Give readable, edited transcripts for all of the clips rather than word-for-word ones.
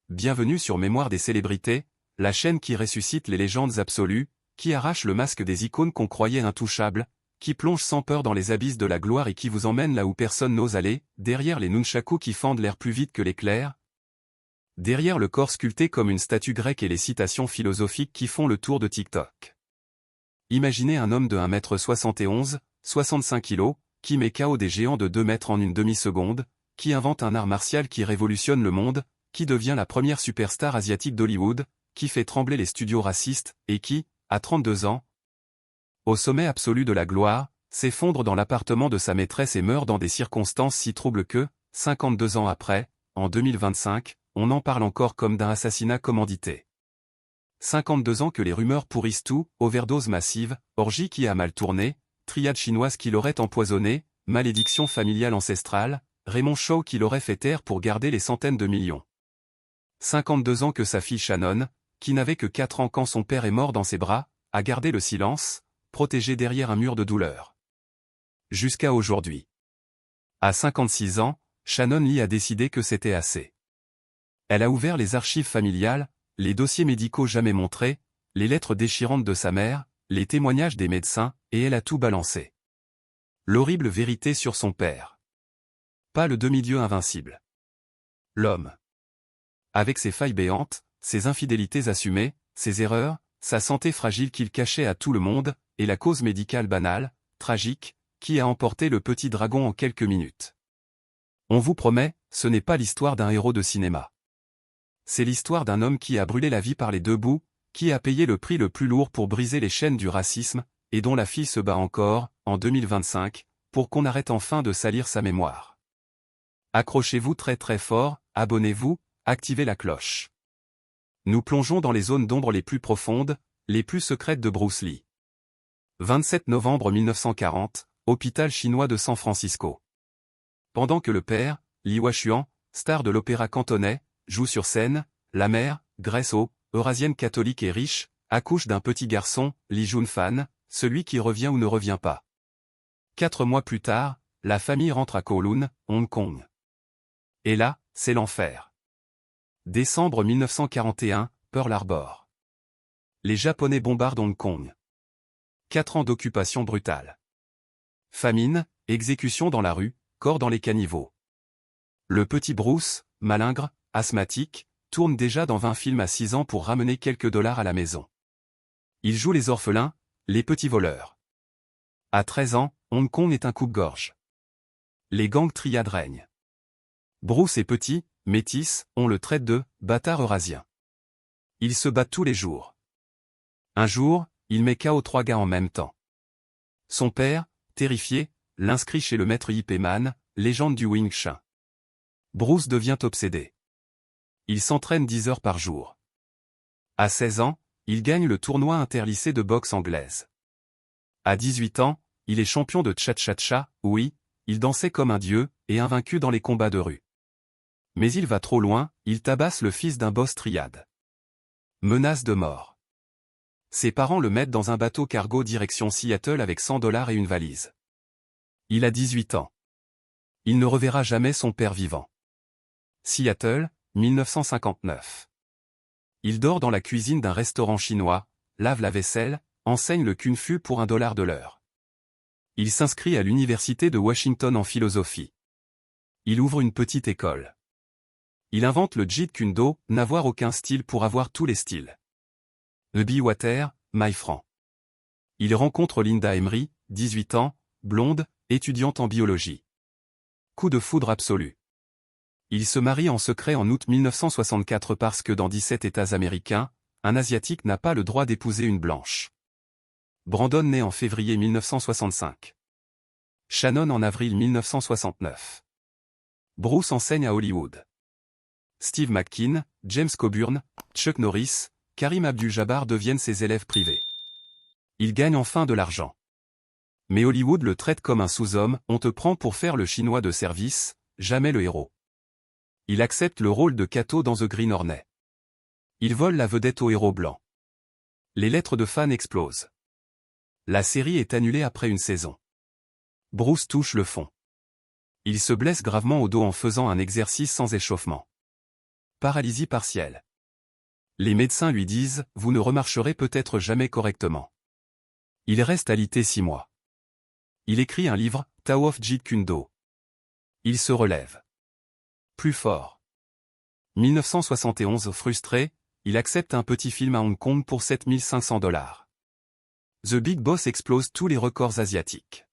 bienvenue sur Mémoire des célébrités, la chaîne qui ressuscite les légendes absolues, qui arrache le masque des icônes qu'on croyait intouchables, qui plonge sans peur dans les abysses de la gloire et qui vous emmène là où personne n'ose aller, derrière les nunchakus qui fendent l'air plus vite que l'éclair, derrière le corps sculpté comme une statue grecque et les citations philosophiques qui font le tour de TikTok. Imaginez un homme de 1m71, 65 kg, qui met KO des géants de 2 mètres en une demi-seconde, qui invente un art martial qui révolutionne le monde, qui devient la première superstar asiatique d'Hollywood, qui fait trembler les studios racistes, et qui, à 32 ans, au sommet absolu de la gloire, s'effondre dans l'appartement de sa maîtresse et meurt dans des circonstances si troubles que, 52 ans après, en 2025, on en parle encore comme d'un assassinat commandité. 52 ans que les rumeurs pourrissent tout, overdose massive, orgie qui a mal tourné, triade chinoise qui l'aurait empoisonné, malédiction familiale ancestrale, Raymond Chow qui l'aurait fait taire pour garder les centaines de millions. 52 ans que sa fille Shannon, qui n'avait que 4 ans quand son père est mort dans ses bras, a gardé le silence, protégée derrière un mur de douleur. Jusqu'à aujourd'hui. À 56 ans, Shannon Lee a décidé que c'était assez. Elle a ouvert les archives familiales, les dossiers médicaux jamais montrés, les lettres déchirantes de sa mère, les témoignages des médecins, et elle a tout balancé. L'horrible vérité sur son père. Pas le demi-dieu invincible. L'homme. Avec ses failles béantes, ses infidélités assumées, ses erreurs, sa santé fragile qu'il cachait à tout le monde, et la cause médicale banale, tragique, qui a emporté le petit dragon en quelques minutes. On vous promet, ce n'est pas l'histoire d'un héros de cinéma. C'est l'histoire d'un homme qui a brûlé la vie par les deux bouts, qui a payé le prix le plus lourd pour briser les chaînes du racisme, et dont la fille se bat encore, en 2025, pour qu'on arrête enfin de salir sa mémoire. Accrochez-vous très très fort, abonnez-vous, activez la cloche. Nous plongeons dans les zones d'ombre les plus profondes, les plus secrètes de Bruce Lee. 27 novembre 1940, hôpital chinois de San Francisco. Pendant que le père, Li Huachuan, star de l'opéra cantonais, joue sur scène, la mère, Grace Ho, eurasienne catholique et riche, accouche d'un petit garçon, Li Junfan, celui qui revient ou ne revient pas. 4 mois plus tard, la famille rentre à Kowloon, Hong Kong. Et là, c'est l'enfer. Décembre 1941, Pearl Harbor. Les Japonais bombardent Hong Kong. 4 ans d'occupation brutale. Famine, exécution dans la rue, corps dans les caniveaux. Le petit Bruce, malingre, asthmatique, tourne déjà dans 20 films à 6 ans pour ramener quelques dollars à la maison. Il joue les orphelins, les petits voleurs. À 13 ans, Hong Kong est un coupe-gorge. Les gangs triades règnent. Bruce est petit, métis, on le traite de « bâtard eurasien ». Il se bat tous les jours. Un jour, il met KO 3 gars en même temps. Son père, terrifié, l'inscrit chez le maître Yip Man, légende du Wing Chun. Bruce devient obsédé. Il s'entraîne 10 heures par jour. À 16 ans, il gagne le tournoi interlycée de boxe anglaise. À 18 ans, il est champion de cha-cha-cha, oui, il dansait comme un dieu, et invaincu dans les combats de rue. Mais il va trop loin, il tabasse le fils d'un boss triade. Menace de mort. Ses parents le mettent dans un bateau cargo direction Seattle avec 100 $ et une valise. Il a 18 ans. Il ne reverra jamais son père vivant. Seattle, 1959. Il dort dans la cuisine d'un restaurant chinois, lave la vaisselle, enseigne le kung-fu pour $1 de l'heure. Il s'inscrit à l'université de Washington en philosophie. Il ouvre une petite école. Il invente le Jeet Kune Do, n'avoir aucun style pour avoir tous les styles. Be Water, my friend. Il rencontre Linda Emery, 18 ans, blonde, étudiante en biologie. Coup de foudre absolu. Il se marie en secret en août 1964 parce que dans 17 États américains, un Asiatique n'a pas le droit d'épouser une blanche. Brandon naît en février 1965. Shannon en avril 1969. Bruce enseigne à Hollywood. Steve McQueen, James Coburn, Chuck Norris, Karim Abdul-Jabbar deviennent ses élèves privés. Il gagne enfin de l'argent. Mais Hollywood le traite comme un sous-homme, on te prend pour faire le chinois de service, jamais le héros. Il accepte le rôle de Kato dans The Green Hornet. Il vole la vedette au héros blanc. Les lettres de fans explosent. La série est annulée après une saison. Bruce touche le fond. Il se blesse gravement au dos en faisant un exercice sans échauffement. Paralysie partielle. Les médecins lui disent « Vous ne remarcherez peut-être jamais correctement ». Il reste alité 6 mois. Il écrit un livre, Tao of Jeet Kune Do. Il se relève. Plus fort. 1971 frustré, il accepte un petit film à Hong Kong pour $7 500. The Big Boss explose tous les records asiatiques.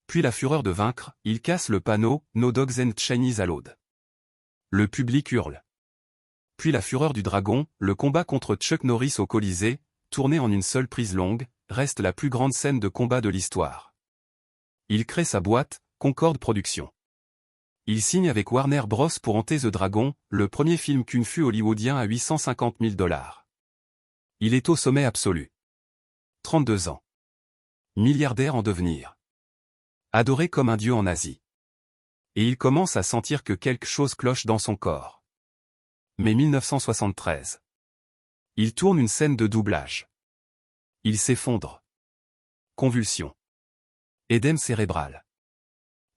Puis la fureur de vaincre, il casse le panneau « No Dogs and Chinese Allowed ». Le public hurle. Puis la fureur du dragon, le combat contre Chuck Norris au Colisée, tourné en une seule prise longue, reste la plus grande scène de combat de l'histoire. Il crée sa boîte, Concorde Productions. Il signe avec Warner Bros pour Enter the Dragon, le premier film kung-fu hollywoodien à $850 000. Il est au sommet absolu. 32 ans. Milliardaire en devenir. Adoré comme un dieu en Asie. Et il commence à sentir que quelque chose cloche dans son corps. Mais 1973. Il tourne une scène de doublage. Il s'effondre. Convulsion. Édème cérébral.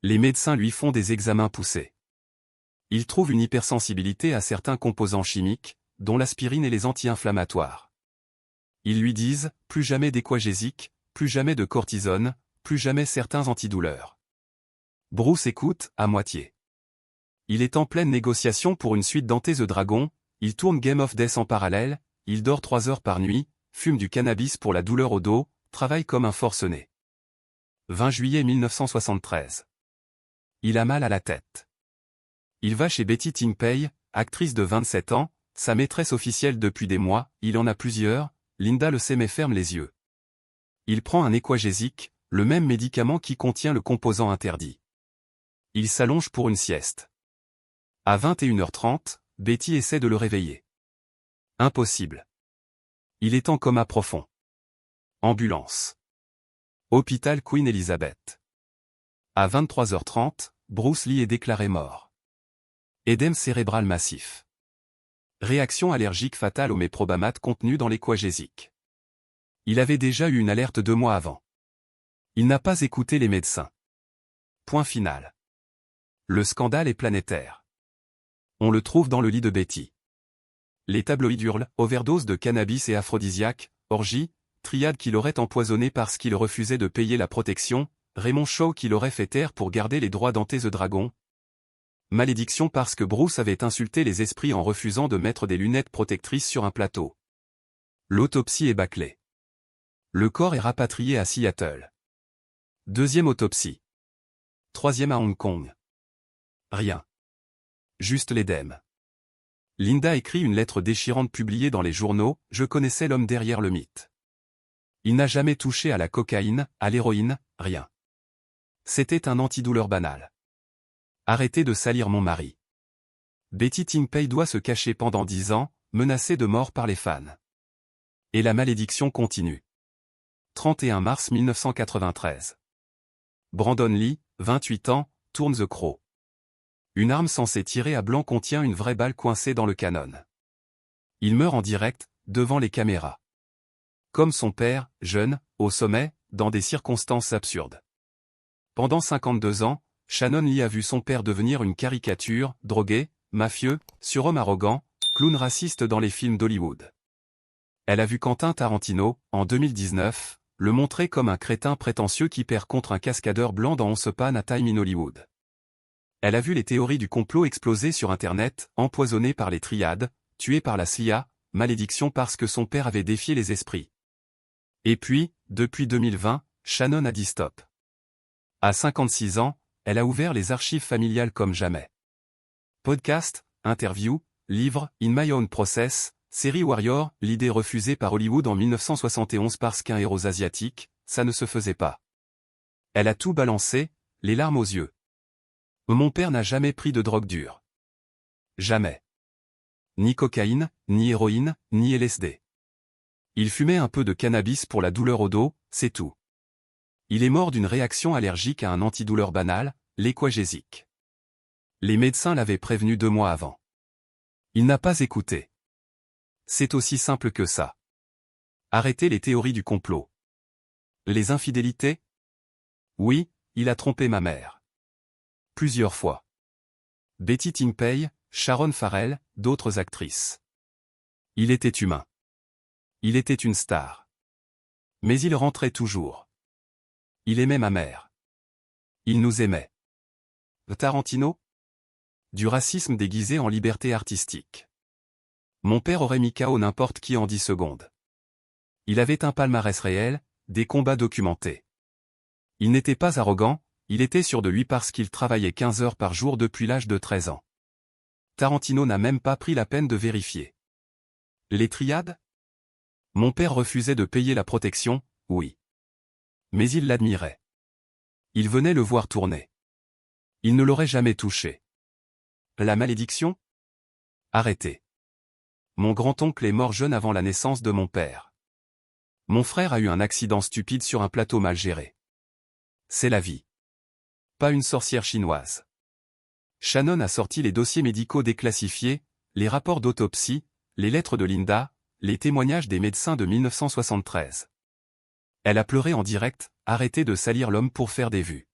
Les médecins lui font des examens poussés. Il trouve une hypersensibilité à certains composants chimiques, dont l'aspirine et les anti-inflammatoires. Ils lui disent, plus jamais d'équagésique, plus jamais de cortisone, plus jamais certains antidouleurs. Bruce écoute, à moitié. Il est en pleine négociation pour une suite d'Enter the Dragon, il tourne Game of Death en parallèle, il dort 3 heures par nuit, fume du cannabis pour la douleur au dos, travaille comme un forcené. 20 juillet 1973. Il a mal à la tête. Il va chez Betty Ting-Pei, actrice de 27 ans, sa maîtresse officielle depuis des mois, il en a plusieurs, Linda le sait mais ferme les yeux. Il prend un équagésique, le même médicament qui contient le composant interdit. Il s'allonge pour une sieste. À 21h30, Betty essaie de le réveiller. Impossible. Il est en coma profond. Ambulance. Hôpital Queen Elizabeth. À 23h30, Bruce Lee est déclaré mort. Édème cérébral massif. Réaction allergique fatale au méprobamate contenu dans l'équagésique. Il avait déjà eu une alerte 2 mois avant. Il n'a pas écouté les médecins. Point final. Le scandale est planétaire. On le trouve dans le lit de Betty. Les tabloïds hurlent, overdose de cannabis et aphrodisiaque, orgie, triade qui l'aurait empoisonné parce qu'il refusait de payer la protection, Raymond Shaw qui l'aurait fait taire pour garder les droits d'Enter the Dragon. Malédiction parce que Bruce avait insulté les esprits en refusant de mettre des lunettes protectrices sur un plateau. L'autopsie est bâclée. Le corps est rapatrié à Seattle. Deuxième autopsie. Troisième à Hong Kong. Rien. Juste l'édème. Linda écrit une lettre déchirante publiée dans les journaux, « Je connaissais l'homme derrière le mythe. Il n'a jamais touché à la cocaïne, à l'héroïne, rien. C'était un antidouleur banal. Arrêtez de salir mon mari. » Betty Ting-Pei doit se cacher pendant 10 ans, menacée de mort par les fans. Et la malédiction continue. 31 mars 1993. Brandon Lee, 28 ans, tourne The Crow. Une arme censée tirer à blanc contient une vraie balle coincée dans le canon. Il meurt en direct, devant les caméras. Comme son père, jeune, au sommet, dans des circonstances absurdes. Pendant 52 ans, Shannon Lee a vu son père devenir une caricature, drogué, mafieux, surhomme arrogant, clown raciste dans les films d'Hollywood. Elle a vu Quentin Tarantino, en 2019, le montrer comme un crétin prétentieux qui perd contre un cascadeur blanc dans Once Upon a Time in Hollywood. Elle a vu les théories du complot exploser sur Internet, empoisonné par les triades, tué par la CIA, malédiction parce que son père avait défié les esprits. Et puis, depuis 2020, Shannon a dit stop. À 56 ans, elle a ouvert les archives familiales comme jamais. Podcast, interview, livre, In My Own Process, série Warrior, l'idée refusée par Hollywood en 1971 parce qu'un héros asiatique, ça ne se faisait pas. Elle a tout balancé, les larmes aux yeux. Mon père n'a jamais pris de drogue dure. Jamais. Ni cocaïne, ni héroïne, ni LSD. Il fumait un peu de cannabis pour la douleur au dos, c'est tout. Il est mort d'une réaction allergique à un antidouleur banal, l'équagésique. Les médecins l'avaient prévenu 2 mois avant. Il n'a pas écouté. C'est aussi simple que ça. Arrêtez les théories du complot. Les infidélités? Oui, il a trompé ma mère. Plusieurs fois. Betty Ting-Pei, Sharon Farrell, d'autres actrices. Il était humain. Il était une star. Mais il rentrait toujours. Il aimait ma mère. Il nous aimait. Tarantino? Du racisme déguisé en liberté artistique. Mon père aurait mis KO n'importe qui en 10 secondes. Il avait un palmarès réel, des combats documentés. Il n'était pas arrogant, il était sûr de lui parce qu'il travaillait 15 heures par jour depuis l'âge de 13 ans. Tarantino n'a même pas pris la peine de vérifier. Les triades? Mon père refusait de payer la protection, oui. Mais il l'admirait. Il venait le voir tourner. Il ne l'aurait jamais touché. La malédiction? Arrêtez. Mon grand-oncle est mort jeune avant la naissance de mon père. Mon frère a eu un accident stupide sur un plateau mal géré. C'est la vie. Pas une sorcière chinoise. Shannon a sorti les dossiers médicaux déclassifiés, les rapports d'autopsie, les lettres de Linda, les témoignages des médecins de 1973. Elle a pleuré en direct, arrêtez de salir l'homme pour faire des vues.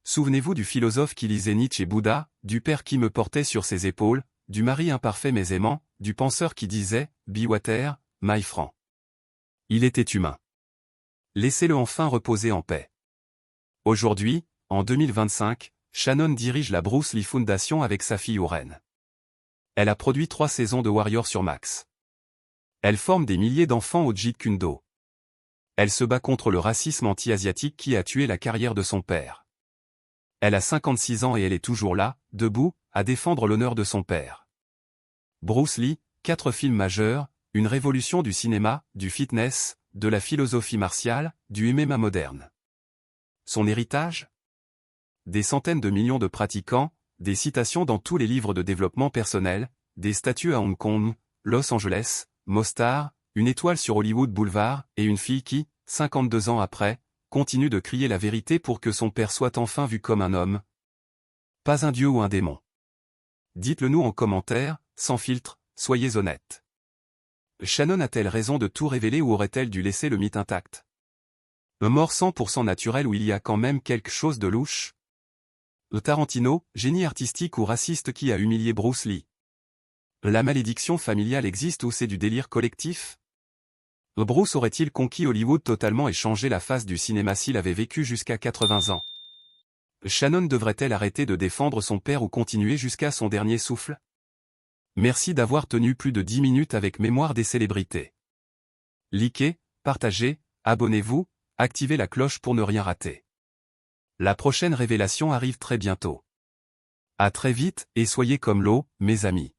Souvenez-vous du philosophe qui lisait Nietzsche et Bouddha, du père qui me portait sur ses épaules, du mari imparfait mais aimant, du penseur qui disait « Be water, my friend ». Il était humain. Laissez-le enfin reposer en paix. Aujourd'hui, en 2025, Shannon dirige la Bruce Lee Foundation avec sa fille Oren. Elle a produit 3 saisons de Warrior sur Max. Elle forme des milliers d'enfants au Jeet Kune Do. Elle se bat contre le racisme anti-asiatique qui a tué la carrière de son père. Elle a 56 ans et elle est toujours là, debout, à défendre l'honneur de son père. Bruce Lee, 4 films majeurs, une révolution du cinéma, du fitness, de la philosophie martiale, du MMA moderne. Son héritage? Des centaines de millions de pratiquants, des citations dans tous les livres de développement personnel, des statues à Hong Kong, Los Angeles, Mostar, une étoile sur Hollywood Boulevard, et une fille qui, 52 ans après, continue de crier la vérité pour que son père soit enfin vu comme un homme. Pas un dieu ou un démon. Dites-le nous en commentaire, sans filtre, soyez honnêtes. Shannon a-t-elle raison de tout révéler ou aurait-elle dû laisser le mythe intact? Un mort 100% naturel où il y a quand même quelque chose de louche? Tarantino, génie artistique ou raciste qui a humilié Bruce Lee? La malédiction familiale existe ou c'est du délire collectif? Bruce aurait-il conquis Hollywood totalement et changé la face du cinéma s'il avait vécu jusqu'à 80 ans? Shannon devrait-elle arrêter de défendre son père ou continuer jusqu'à son dernier souffle? Merci d'avoir tenu plus de 10 minutes avec Mémoire des célébrités. Likez, partagez, abonnez-vous, activez la cloche pour ne rien rater. La prochaine révélation arrive très bientôt. À très vite et soyez comme l'eau, mes amis.